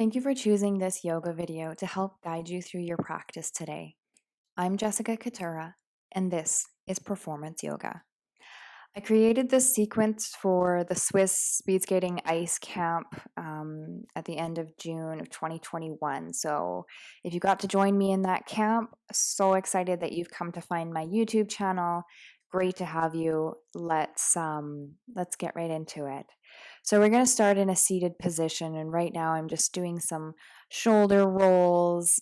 Thank you for choosing this yoga video to help guide you through your practice today. I'm Jessica Katura, and this is Performance Yoga. I created this sequence for the Swiss Speed Skating Ice Camp at the end of June of 2021. So, if you got to join me in that camp, so excited that you've come to find my YouTube channel. Great to have you. Let's get right into it. So we're going to start in a seated position, and right now I'm just doing some shoulder rolls,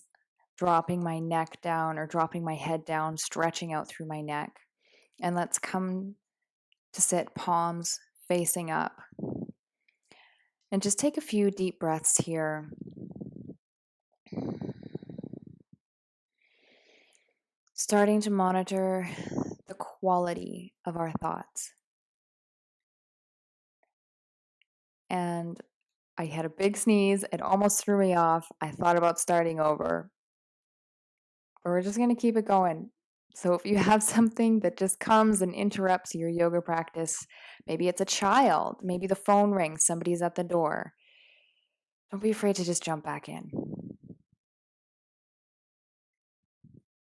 dropping my neck down or dropping my head down, stretching out through my neck. And let's come to sit palms facing up. And just take a few deep breaths here. Starting to monitor the quality of our thoughts. And I had a big sneeze. It almost threw me off. I thought about starting over, but we're just going to keep it going. So if you have something that just comes and interrupts your yoga practice, maybe it's a child, maybe the phone rings, somebody's at the door, don't be afraid to just jump back in.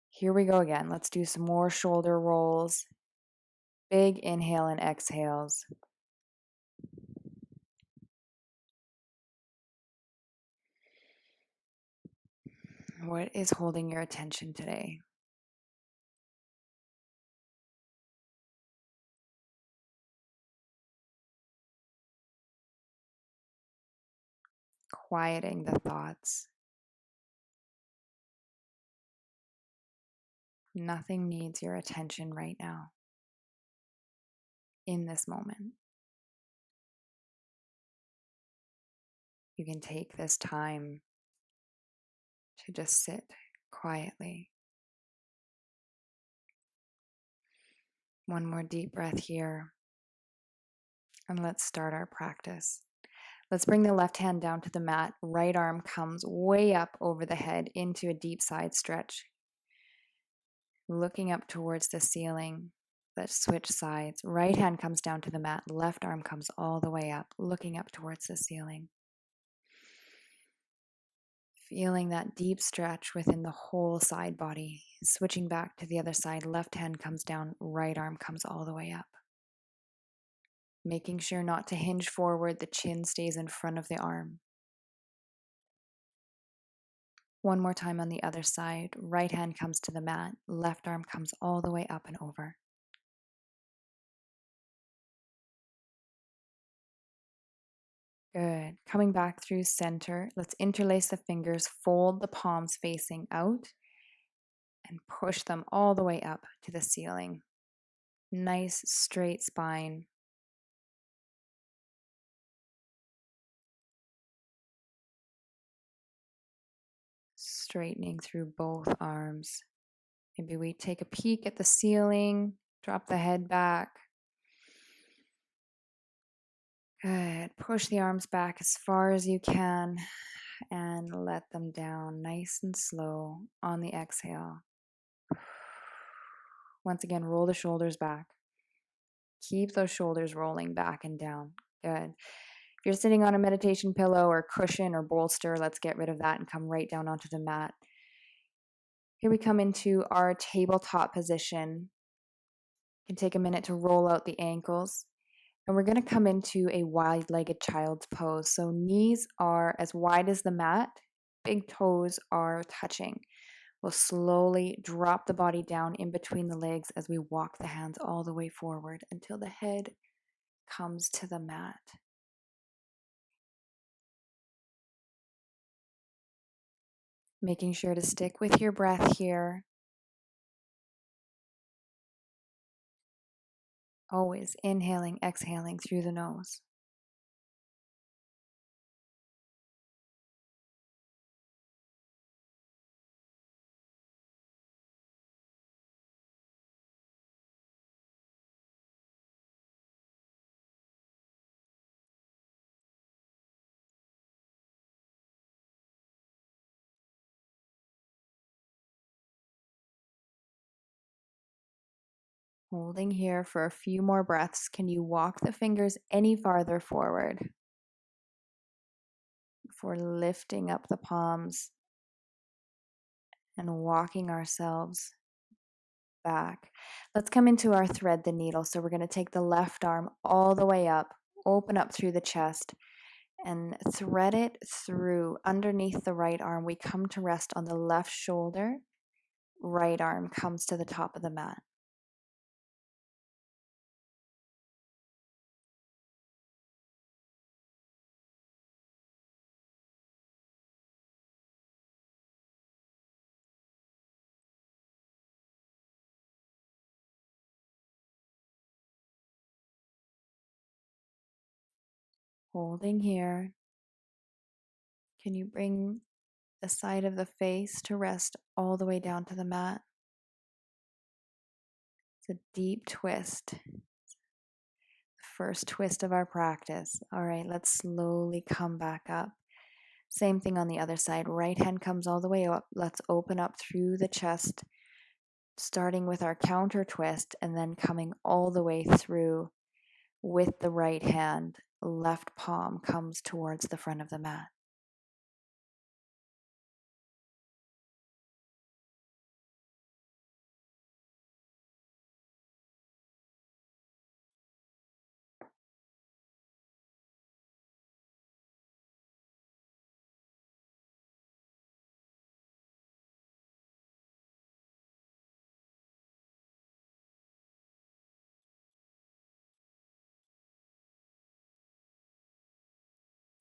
Here we go again. Let's do some more shoulder rolls. Big inhale and exhales. What is holding your attention today? Quieting the thoughts. Nothing needs your attention right now, in this moment. You can take this time to just sit quietly. One more deep breath here. And let's start our practice. Let's bring the left hand down to the mat. Right arm comes way up over the head into a deep side stretch. Looking up towards the ceiling. Let's switch sides. Right hand comes down to the mat. Left arm comes all the way up, looking up towards the ceiling. Feeling that deep stretch within the whole side body. Switching back to the other side. Left hand comes down. Right arm comes all the way up. Making sure not to hinge forward. The chin stays in front of the arm. One more time on the other side. Right hand comes to the mat. Left arm comes all the way up and over. Good. Coming back through center. Let's interlace the fingers, fold the palms facing out, and push them all the way up to the ceiling. Nice straight spine. Straightening through both arms. Maybe we take a peek at the ceiling, drop the head back. Good. Push the arms back as far as you can and let them down nice and slow on the exhale. Once again, roll the shoulders back. Keep those shoulders rolling back and down. Good. If you're sitting on a meditation pillow or cushion or bolster, let's get rid of that and come right down onto the mat. Here we come into our tabletop position. You can take a minute to roll out the ankles. And we're going to come into a wide-legged child's pose. So knees are as wide as the mat. Big toes are touching. We'll slowly drop the body down in between the legs as we walk the hands all the way forward until the head comes to the mat. Making sure to stick with your breath here. Always inhaling, exhaling through the nose. Holding here for a few more breaths. Can you walk the fingers any farther forward? for lifting up the palms and walking ourselves back. Let's come into our thread the needle. So we're going to take the left arm all the way up, open up through the chest, and thread it through underneath the right arm. We come to rest on the left shoulder. Right arm comes to the top of the mat. Holding here. Can you bring the side of the face to rest all the way down to the mat? It's a deep twist. First twist of our practice. All right, let's slowly come back up. Same thing on the other side. Right hand comes all the way up. Let's open up through the chest, starting with our counter twist and then coming all the way through with the right hand. Left palm comes towards the front of the mat.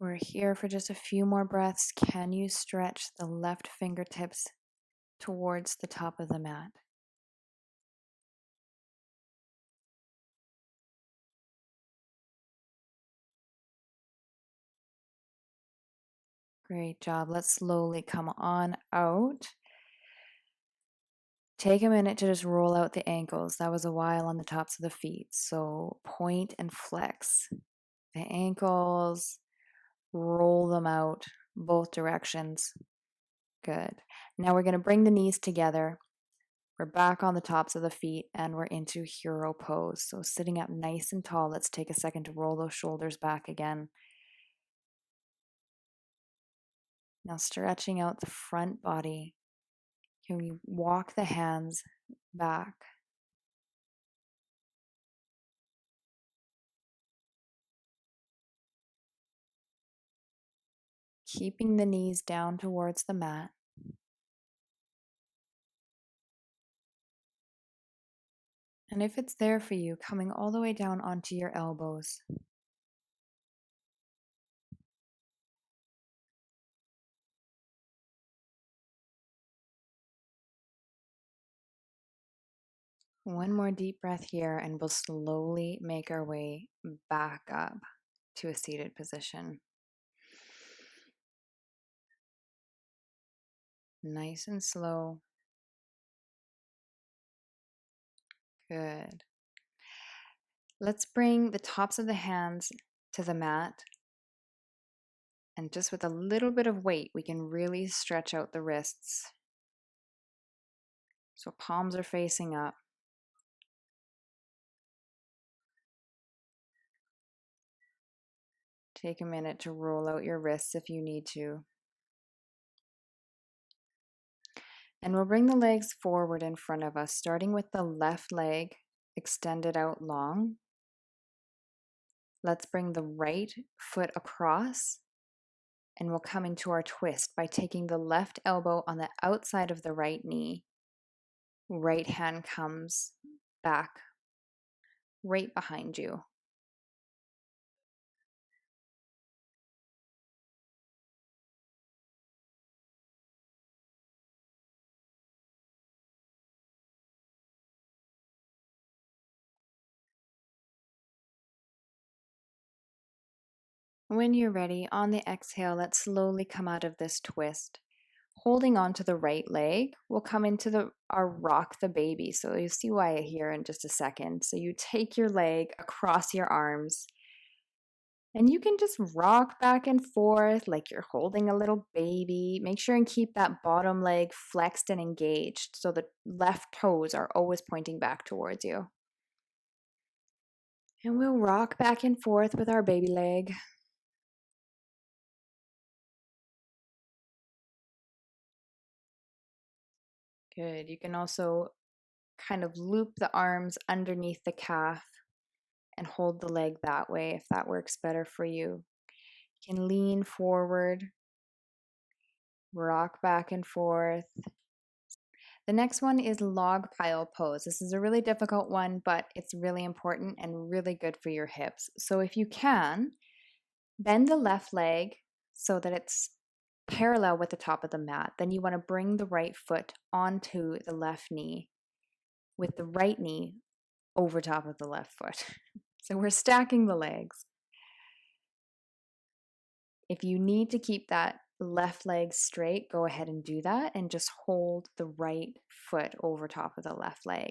We're here for just a few more breaths. Can you stretch the left fingertips towards the top of the mat? Great job. Let's slowly come on out. Take a minute to just roll out the ankles. That was a while on the tops of the feet. So point and flex the ankles, roll them out both directions. Good. Now we're going to bring the knees together. We're back on the tops of the feet and we're into hero pose. So sitting up nice and tall, let's take a second to roll those shoulders back again. Now stretching out the front body. Can we walk the hands back? Keeping the knees down towards the mat. And if it's there for you, coming all the way down onto your elbows. One more deep breath here, and we'll slowly make our way back up to a seated position. Nice and slow. Good. Let's bring the tops of the hands to the mat. And just with a little bit of weight, we can really stretch out the wrists. So palms are facing up. Take a minute to roll out your wrists if you need to. And we'll bring the legs forward in front of us, starting with the left leg extended out long. Let's bring the right foot across, and we'll come into our twist by taking the left elbow on the outside of the right knee. Right hand comes back right behind you. When you're ready, on the exhale, let's slowly come out of this twist. Holding on to the right leg, we'll come into our rock the baby. So you'll see why here in just a second. So you take your leg across your arms, and you can just rock back and forth like you're holding a little baby. Make sure and keep that bottom leg flexed and engaged so the left toes are always pointing back towards you. And we'll rock back and forth with our baby leg. Good. You can also kind of loop the arms underneath the calf and hold the leg that way if that works better for you. You can lean forward, rock back and forth. The next one is log pile pose. This is a really difficult one, but it's really important and really good for your hips. So if you can, bend the left leg so that it's parallel with the top of the mat. Then you want to bring the right foot onto the left knee with the right knee over top of the left foot. So we're stacking the legs. If you need to keep that left leg straight, go ahead and do that and just hold the right foot over top of the left leg.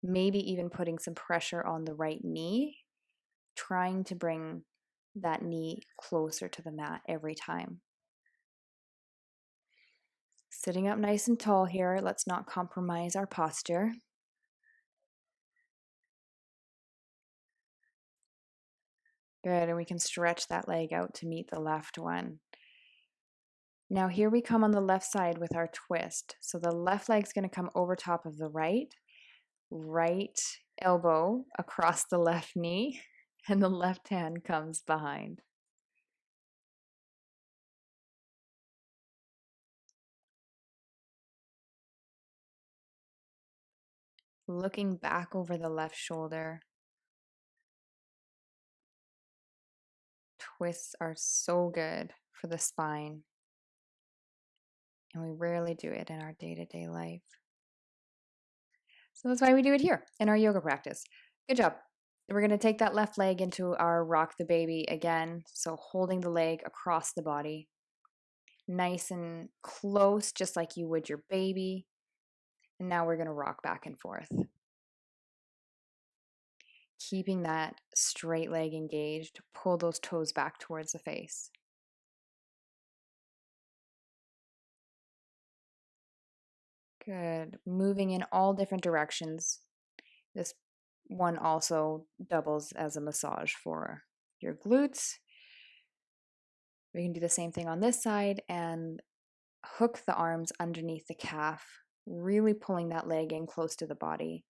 Maybe even putting some pressure on the right knee, trying to bring that knee closer to the mat every time. Sitting up nice and tall here, let's not compromise our posture. Good, and we can stretch that leg out to meet the left one. Now here we come on the left side with our twist. So the left leg's going to come over top of the right elbow across the left knee, and the left hand comes behind. Looking back over the left shoulder. Twists are so good for the spine, and we rarely do it in our day-to-day life. So that's why we do it here in our yoga practice. Good job. We're going to take that left leg into our rock the baby again. So holding the leg across the body, nice and close, just like you would your baby. And now we're going to rock back and forth. Keeping that straight leg engaged, pull those toes back towards the face. Good. Moving in all different directions. This one also doubles as a massage for your glutes. We can do the same thing on this side and hook the arms underneath the calf, really pulling that leg in close to the body,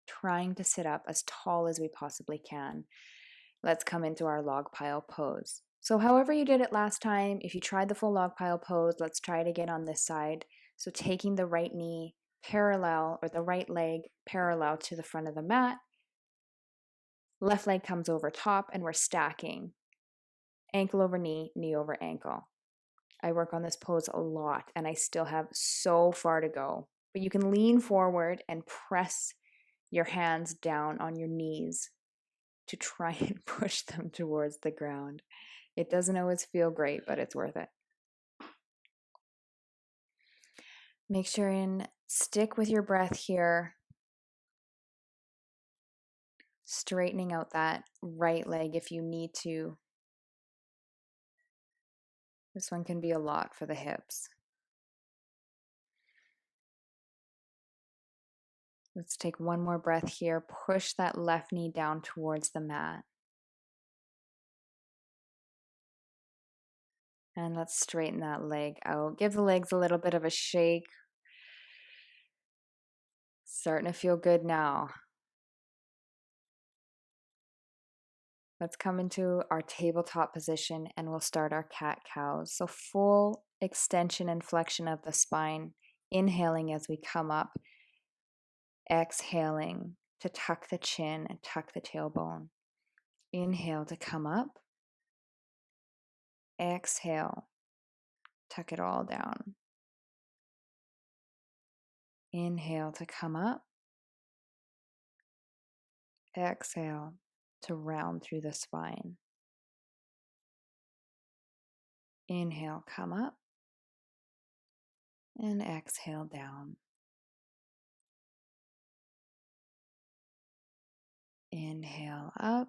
trying to sit up as tall as we possibly can. Let's come into our log pile pose. So however you did it last time, if you tried the full log pile pose, let's try it again on this side. So taking the right knee parallel, or the right leg parallel to the front of the mat, left leg comes over top, and we're stacking ankle over knee, knee over ankle. I work on this pose a lot, and I still have so far to go. But you can lean forward and press your hands down on your knees to try and push them towards the ground. It doesn't always feel great, but it's worth it. Make sure and stick with your breath here. Straightening out that right leg if you need to. This one can be a lot for the hips. Let's take one more breath here. Push that left knee down towards the mat. And let's straighten that leg out. Give the legs a little bit of a shake. Starting to feel good now. Let's come into our tabletop position and we'll start our cat-cows. So full extension and flexion of the spine. Inhaling as we come up. Exhaling to tuck the chin and tuck the tailbone. Inhale to come up. Exhale. Tuck it all down. Inhale to come up. Exhale to round through the spine. Inhale, come up. And exhale down. Inhale up.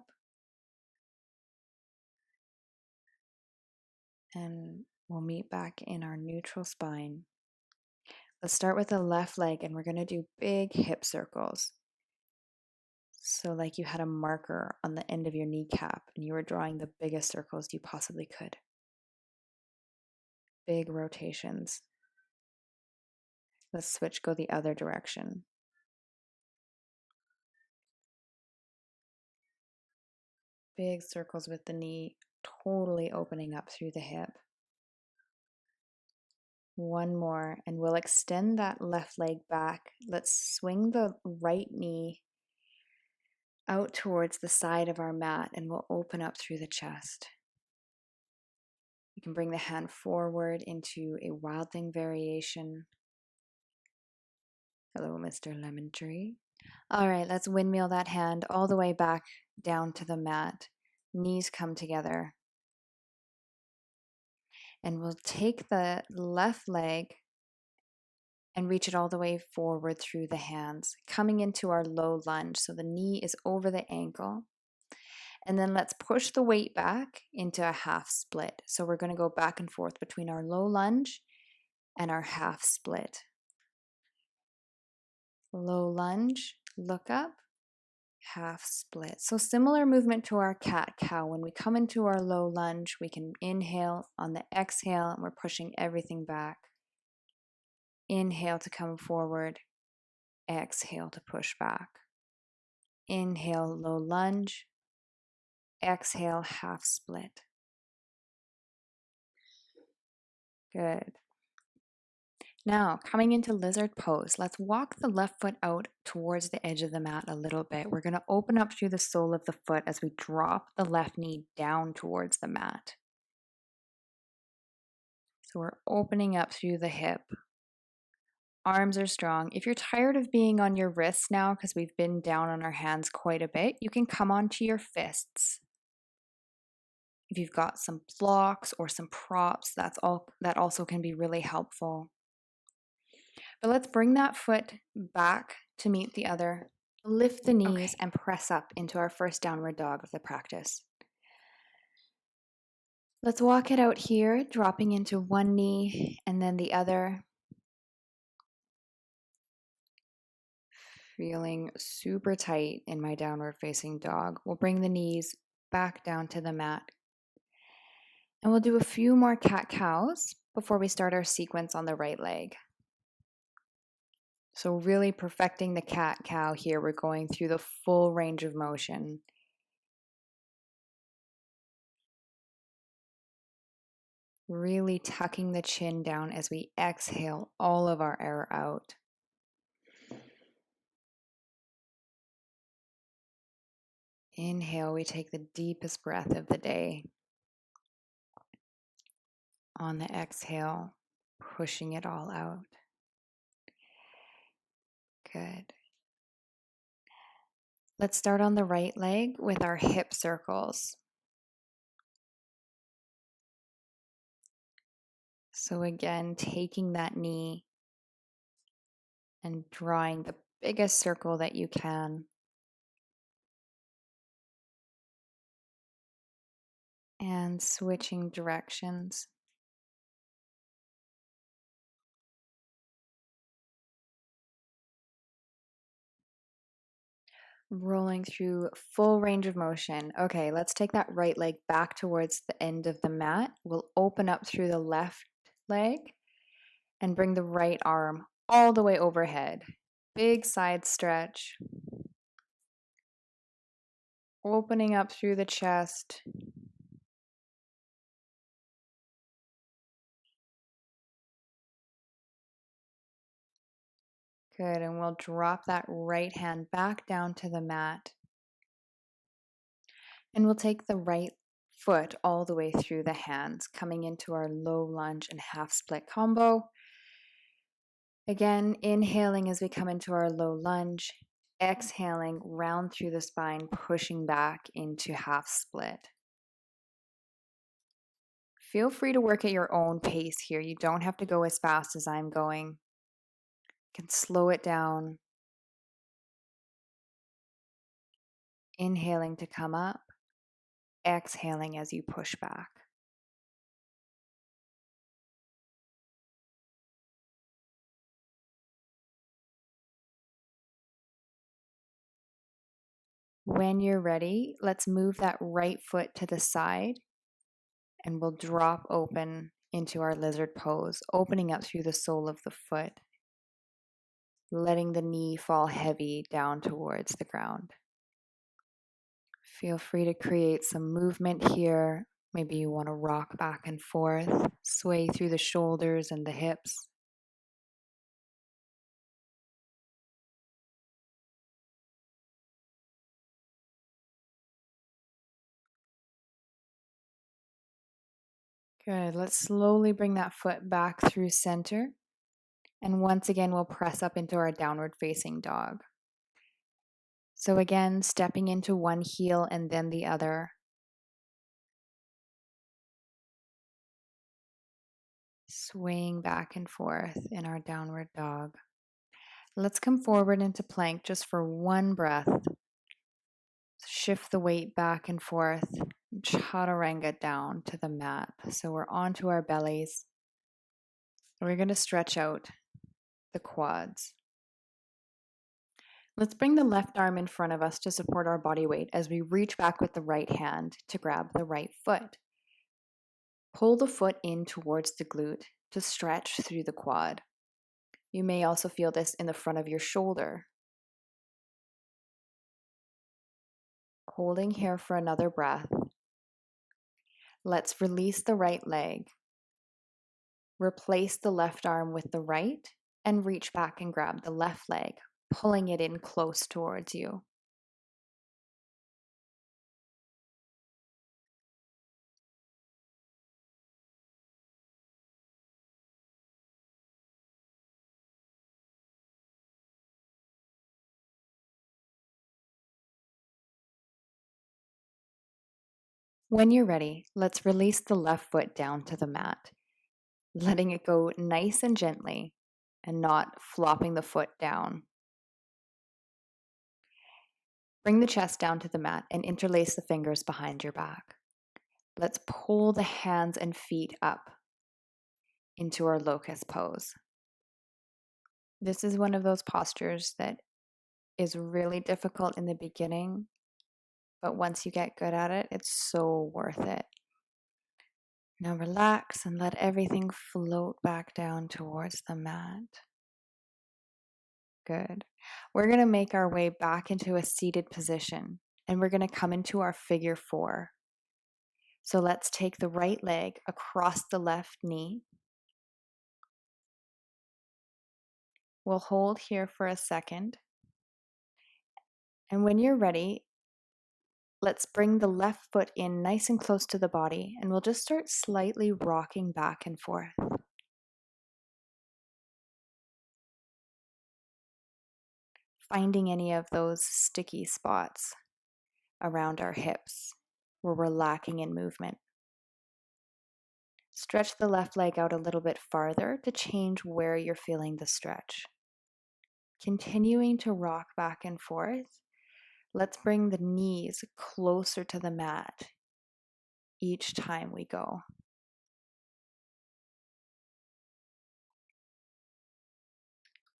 And we'll meet back in our neutral spine. Let's start with the left leg and we're going to do big hip circles. So like you had a marker on the end of your kneecap and you were drawing the biggest circles you possibly could. Big rotations. Let's switch, go the other direction. Big circles with the knee, totally opening up through the hip. One more, and we'll extend that left leg back. Let's swing the right knee out towards the side of our mat, and we'll open up through the chest. You can bring the hand forward into a Wild Thing variation. Hello, Mr. Lemon Tree. All right, let's windmill that hand all the way back down to the mat. Knees come together. And we'll take the left leg and reach it all the way forward through the hands, coming into our low lunge. So the knee is over the ankle. And then let's push the weight back into a half split. So we're going to go back and forth between our low lunge and our half split. Low lunge, look up, half split. So similar movement to our cat-cow. When we come into our low lunge, we can inhale on the exhale, and we're pushing everything back. Inhale to come forward, exhale to push back. Inhale, low lunge, exhale, half split. Good. Now, coming into lizard pose, let's walk the left foot out towards the edge of the mat a little bit. We're going to open up through the sole of the foot as we drop the left knee down towards the mat. So we're opening up through the hip. Arms are strong. If you're tired of being on your wrists now, because we've been down on our hands quite a bit, you can come onto your fists. If you've got some blocks or some props, that also can be really helpful. But let's bring that foot back to meet the other. Lift the knees and press up into our first downward dog of the practice. Let's walk it out here, dropping into one knee and then the other. Feeling super tight in my downward facing dog. We'll bring the knees back down to the mat. And we'll do a few more cat-cows before we start our sequence on the right leg. So really perfecting the cat-cow here. We're going through the full range of motion. Really tucking the chin down as we exhale all of our air out. Inhale, we take the deepest breath of the day. On the exhale, pushing it all out. Good. Let's start on the right leg with our hip circles. So again, taking that knee and drawing the biggest circle that you can. And switching directions. Rolling through full range of motion. Okay, let's take that right leg back towards the end of the mat. We'll open up through the left leg and bring the right arm all the way overhead. Big side stretch. Opening up through the chest. Good, and we'll drop that right hand back down to the mat. And we'll take the right foot all the way through the hands, coming into our low lunge and half split combo. Again, inhaling as we come into our low lunge, exhaling, round through the spine, pushing back into half split. Feel free to work at your own pace here. You don't have to go as fast as I'm going. You can slow it down. Inhaling to come up, exhaling as you push back. When you're ready, let's move that right foot to the side and we'll drop open into our lizard pose, opening up through the sole of the foot. letting the knee fall heavy down towards the ground. Feel free to create some movement here. Maybe you want to rock back and forth, sway through the shoulders and the hips. Good. Let's slowly bring that foot back through center. And once again, we'll press up into our downward facing dog. So again, stepping into one heel and then the other. Swaying back and forth in our downward dog. Let's come forward into plank just for one breath. Shift the weight back and forth. Chaturanga down to the mat. So we're onto our bellies. We're going to stretch out the quads. Let's bring the left arm in front of us to support our body weight as we reach back with the right hand to grab the right foot. Pull the foot in towards the glute to stretch through the quad. You may also feel this in the front of your shoulder. Holding here for another breath. Let's release the right leg. Replace the left arm with the right and reach back and grab the left leg, pulling it in close towards you. When you're ready, let's release the left foot down to the mat, letting it go nice and gently and not flopping the foot down. Bring the chest down to the mat and interlace the fingers behind your back. Let's pull the hands and feet up into our locust pose. This is one of those postures that is really difficult in the beginning, but once you get good at it, it's so worth it. Now relax and let everything float back down towards the mat. Good. We're going to make our way back into a seated position, and we're going to come into our figure 4. So let's take the right leg across the left knee. We'll hold here for a second. And when you're ready, let's bring the left foot in nice and close to the body, and we'll just start slightly rocking back and forth. Finding any of those sticky spots around our hips where we're lacking in movement. Stretch the left leg out a little bit farther to change where you're feeling the stretch. Continuing to rock back and forth, let's bring the knees closer to the mat each time we go.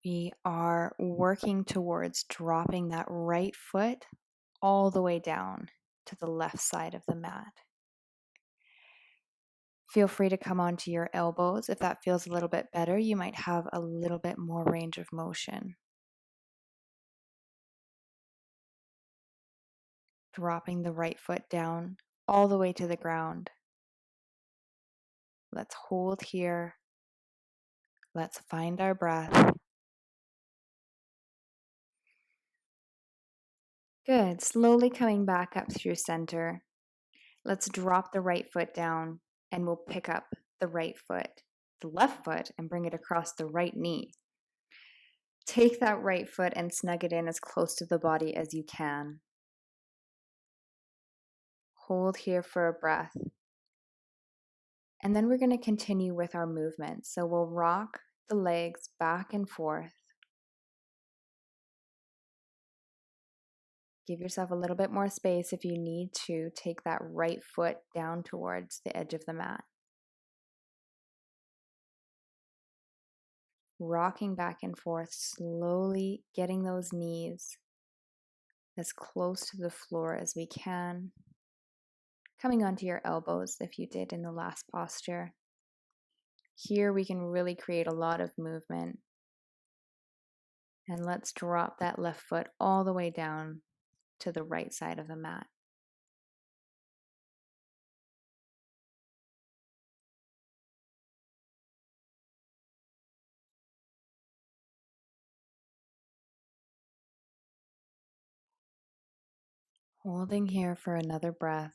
We are working towards dropping that right foot all the way down to the left side of the mat. Feel free to come onto your elbows. If that feels a little bit better, you might have a little bit more range of motion. Dropping the right foot down all the way to the ground. Let's hold here. Let's find our breath. Good. Slowly coming back up through center. Let's drop the right foot down and we'll pick up the right foot, the left foot, and bring it across the right knee. Take that right foot and snug it in as close to the body as you can. Hold here for a breath. And then we're going to continue with our movement. So we'll rock the legs back and forth. Give yourself a little bit more space if you need to take that right foot down towards the edge of the mat. Rocking back and forth, slowly getting those knees as close to the floor as we can. Coming onto your elbows if you did in the last posture. Here we can really create a lot of movement. And let's drop that left foot all the way down to the right side of the mat. Holding here for another breath.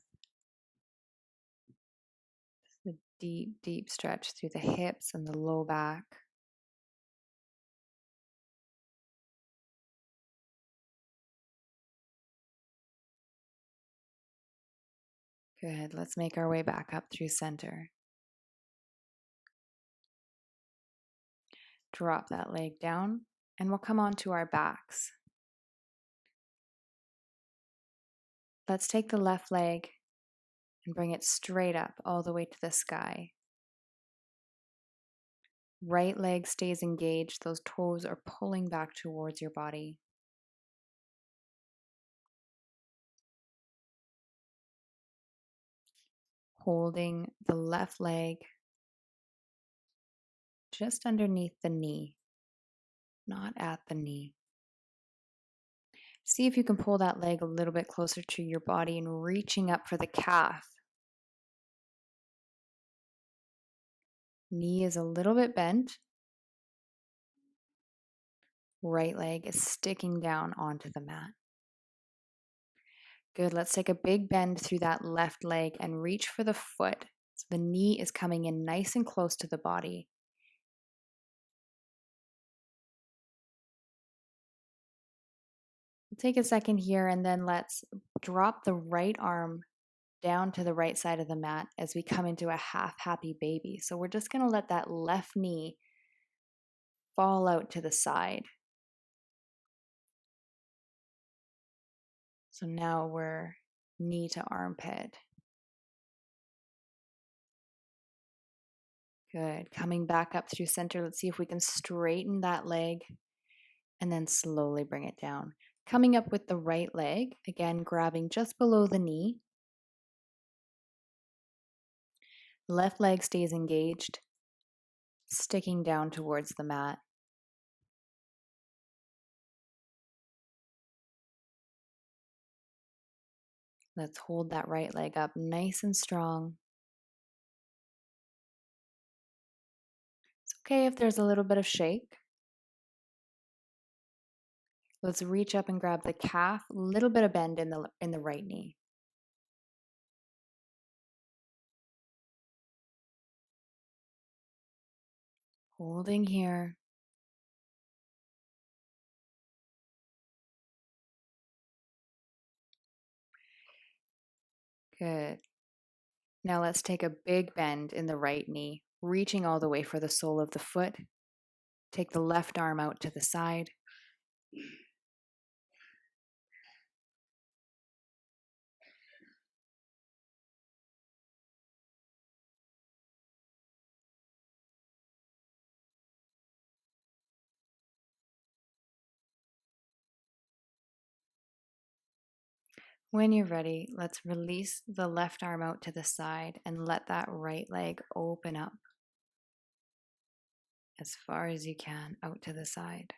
A deep, deep stretch through the hips and the low back. Good. Let's make our way back up through center. Drop that leg down and we'll come onto our backs. Let's take the left leg and bring it straight up all the way to the sky. Right leg stays engaged. Those toes are pulling back towards your body. Holding the left leg just underneath the knee, not at the knee. See if you can pull that leg a little bit closer to your body and reaching up for the calf. Knee is a little bit bent. Right leg is sticking down onto the mat. Good. Let's take a big bend through that left leg and reach for the foot. So the knee is coming in nice and close to the body. Take a second here and then let's drop the right arm down to the right side of the mat as we come into a half happy baby. So we're just going to let that left knee fall out to the side. So now we're knee to armpit. Good. Coming back up through center. Let's see if we can straighten that leg and then slowly bring it down. Coming up with the right leg, again, grabbing just below the knee. Left leg stays engaged, sticking down towards the mat. Let's hold that right leg up nice and strong. It's okay if there's a little bit of shake. Let's reach up and grab the calf, a little bit of bend in the right knee. Holding here. Good. Now let's take a big bend in the right knee, reaching all the way for the sole of the foot. Take the left arm out to the side. When you're ready, let's release the left arm out to the side and let that right leg open up as far as you can out to the side.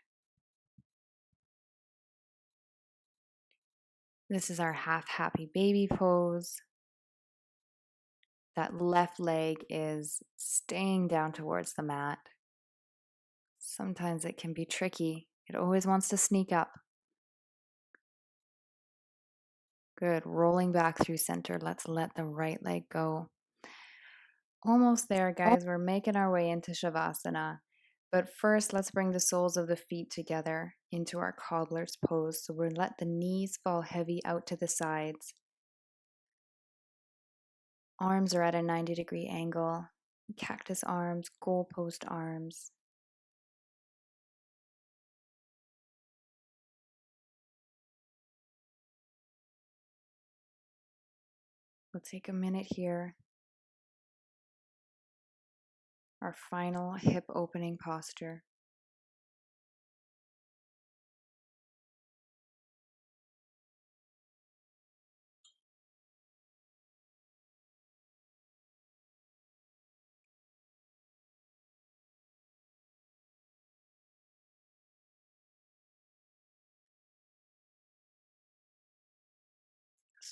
This is our half happy baby pose. That left leg is staying down towards the mat. Sometimes it can be tricky. It always wants to sneak up. Good. Rolling back through center. Let's let the right leg go. Almost there, guys. We're making our way into Shavasana. But first, let's bring the soles of the feet together into our cobbler's pose. So we'll let the knees fall heavy out to the sides. Arms are at a 90-degree angle. Cactus arms, goalpost arms. We'll take a minute here. Our final hip opening posture.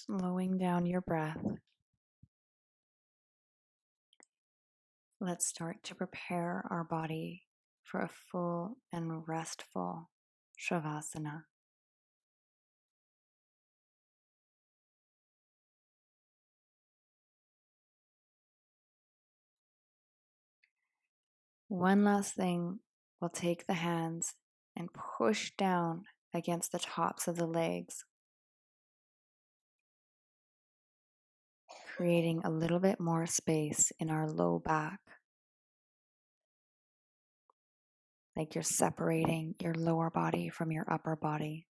slowing down your breath, let's start to prepare our body for a full and restful Shavasana. One last thing, we'll take the hands and push down against the tops of the legs, creating a little bit more space in our low back, like you're separating your lower body from your upper body.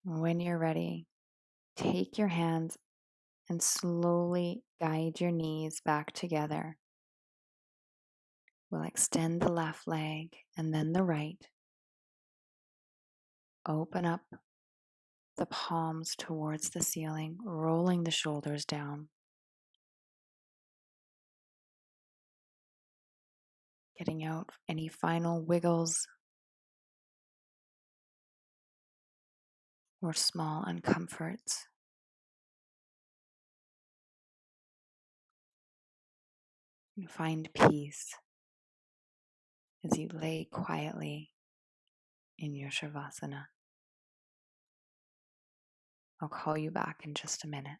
When you're ready, take your hands and slowly guide your knees back together. We'll extend the left leg and then the right. Open up the palms towards the ceiling, rolling the shoulders down. Getting out any final wiggles or small uncomforts. And find peace as you lay quietly in your Shavasana. I'll call you back in just a minute.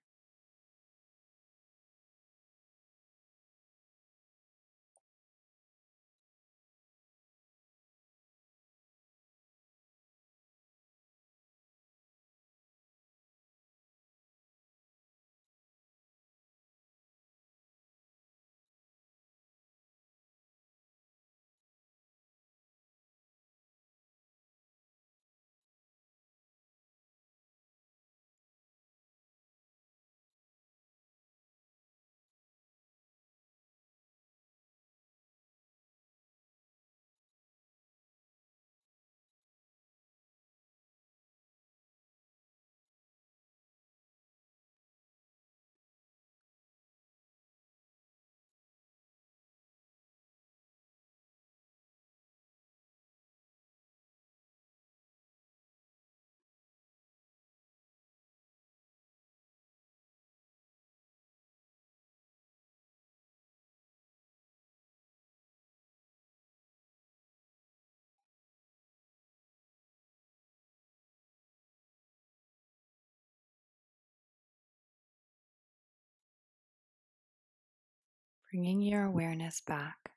Bringing your awareness back,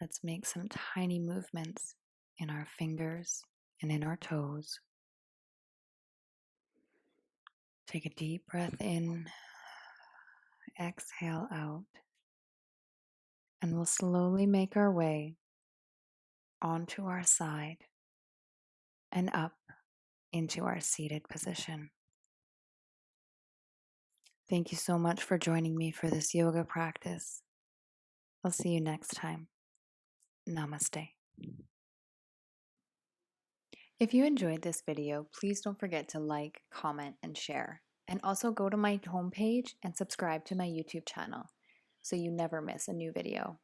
let's make some tiny movements in our fingers and in our toes. Take a deep breath in, exhale out, and we'll slowly make our way onto our side and up into our seated position. Thank you so much for joining me for this yoga practice. I'll see you next time. Namaste. If you enjoyed this video, please don't forget to like, comment, and share. And also go to my homepage and subscribe to my YouTube channel so you never miss a new video.